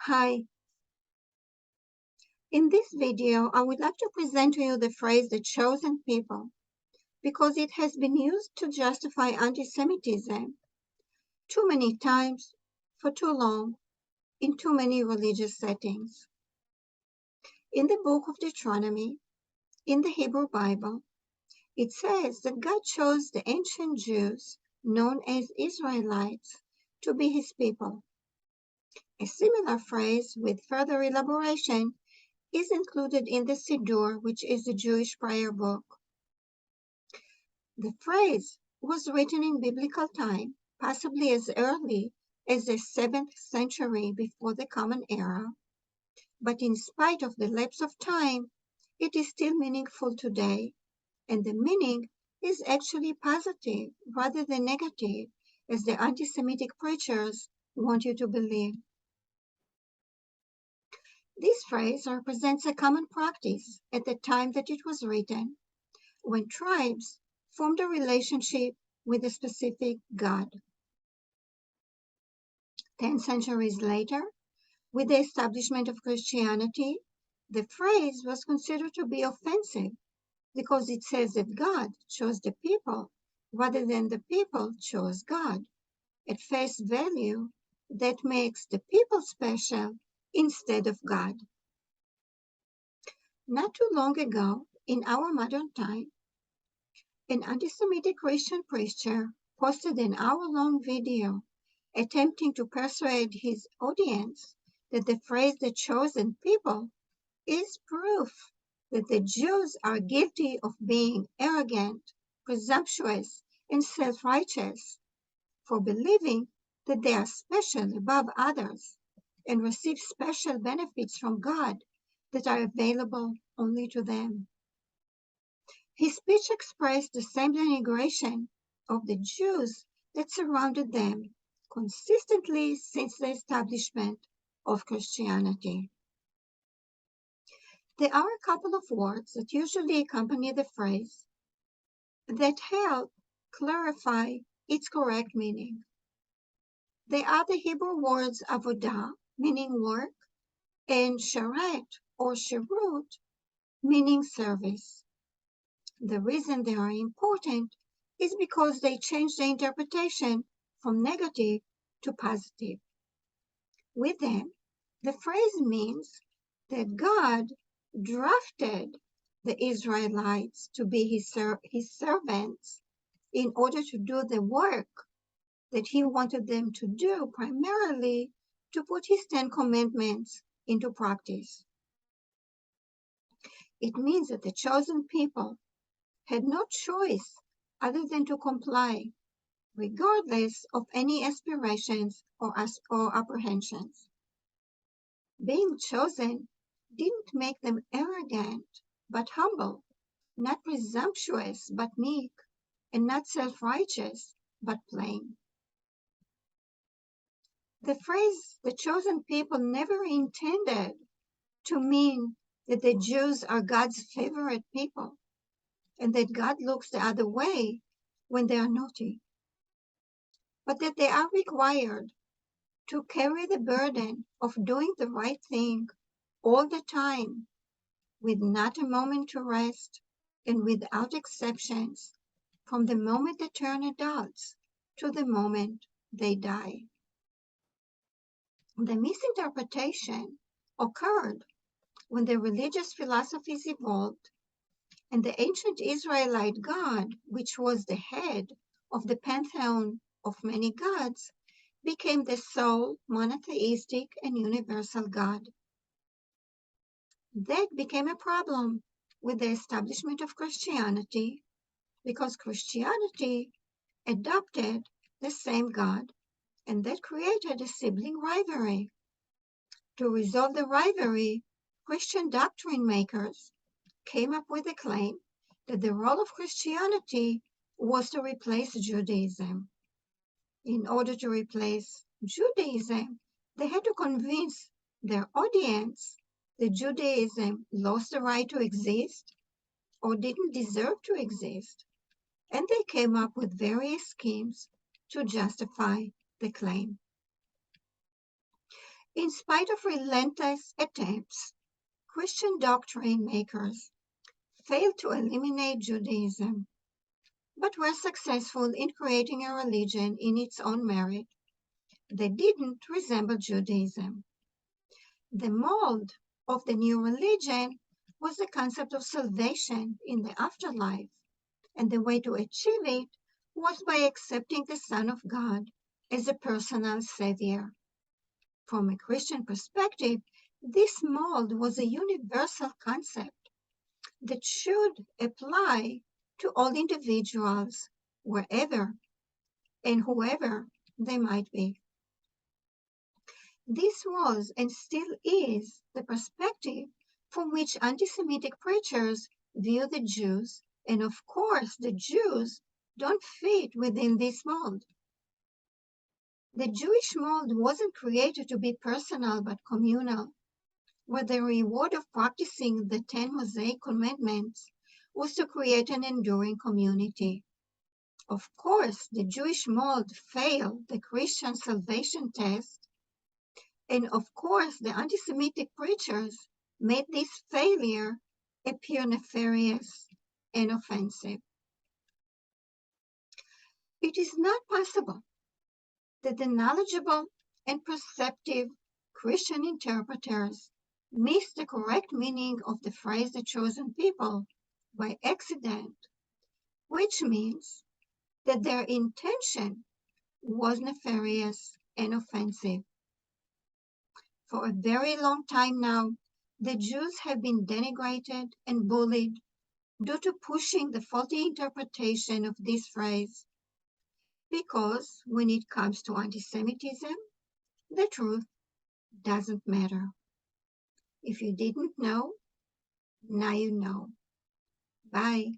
Hi, in this video, I would like to present to you the phrase the chosen people because it has been used to justify anti-Semitism too many times, for too long, in too many religious settings. In the book of Deuteronomy, in the Hebrew Bible, it says that God chose the ancient Jews, known as Israelites, to be his people. A similar phrase with further elaboration is included in the Siddur, which is the Jewish prayer book. The phrase was written in biblical time, possibly as early as the 7th century before the Common Era, but in spite of the lapse of time, it is still meaningful today, and the meaning is actually positive rather than negative, as the anti-Semitic preachers want you to believe. This phrase represents a common practice at the time that it was written, when tribes formed a relationship with a specific god. 10 centuries later, with the establishment of Christianity, the phrase was considered to be offensive because it says that God chose the people rather than the people chose God. At face value, that makes the people special instead of God. Not too long ago, in our modern time, an anti-Semitic Christian preacher posted an hour-long video attempting to persuade his audience that the phrase the chosen people is proof that the Jews are guilty of being arrogant, presumptuous, and self-righteous for believing that they are special above others and receive special benefits from God that are available only to them. His speech expressed the same denigration of the Jews that surrounded them consistently since the establishment of Christianity. There are a couple of words that usually accompany the phrase that help clarify its correct meaning. They are the Hebrew words avodah, meaning work, and sharet or shirut, meaning service. The reason they are important is because they change the interpretation from negative to positive. With them, the phrase means that God drafted the Israelites to be his servants in order to do the work that he wanted them to do, primarily to put his 10 commandments into practice. It means that the chosen people had no choice other than to comply, regardless of any aspirations or apprehensions. Being chosen didn't make them arrogant, but humble, not presumptuous, but meek, and not self-righteous, but plain. The phrase, the chosen people, never intended to mean that the Jews are God's favorite people and that God looks the other way when they are naughty, but that they are required to carry the burden of doing the right thing all the time, with not a moment to rest and without exceptions, from the moment they turn adults to the moment they die. The misinterpretation occurred when the religious philosophies evolved and the ancient Israelite God, which was the head of the pantheon of many gods, became the sole monotheistic and universal God. That became a problem with the establishment of Christianity because Christianity adopted the same God, and that created a sibling rivalry. To resolve the rivalry, Christian doctrine makers came up with a claim that the role of Christianity was to replace Judaism. In order to replace Judaism, they had to convince their audience that Judaism lost the right to exist or didn't deserve to exist, and they came up with various schemes to justify the claim. In spite of relentless attempts, Christian doctrine makers failed to eliminate Judaism, but were successful in creating a religion in its own merit that didn't resemble Judaism. The mold of the new religion was the concept of salvation in the afterlife, and the way to achieve it was by accepting the Son of God as a personal savior. From a Christian perspective, this mold was a universal concept that should apply to all individuals, wherever and whoever they might be. This was and still is the perspective from which anti-Semitic preachers view the Jews, and of course the Jews don't fit within this mold. The Jewish mold wasn't created to be personal but communal, where the reward of practicing the 10 Mosaic commandments was to create an enduring community. Of course, the Jewish mold failed the Christian salvation test, and of course, the anti-Semitic preachers made this failure appear nefarious and offensive. It is not possible that the knowledgeable and perceptive Christian interpreters miss the correct meaning of the phrase the chosen people by accident, which means that their intention was nefarious and offensive. For a very long time now, the Jews have been denigrated and bullied due to pushing the faulty interpretation of this phrase, because when it comes to anti-Semitism, the truth doesn't matter. If you didn't know, now you know. Bye.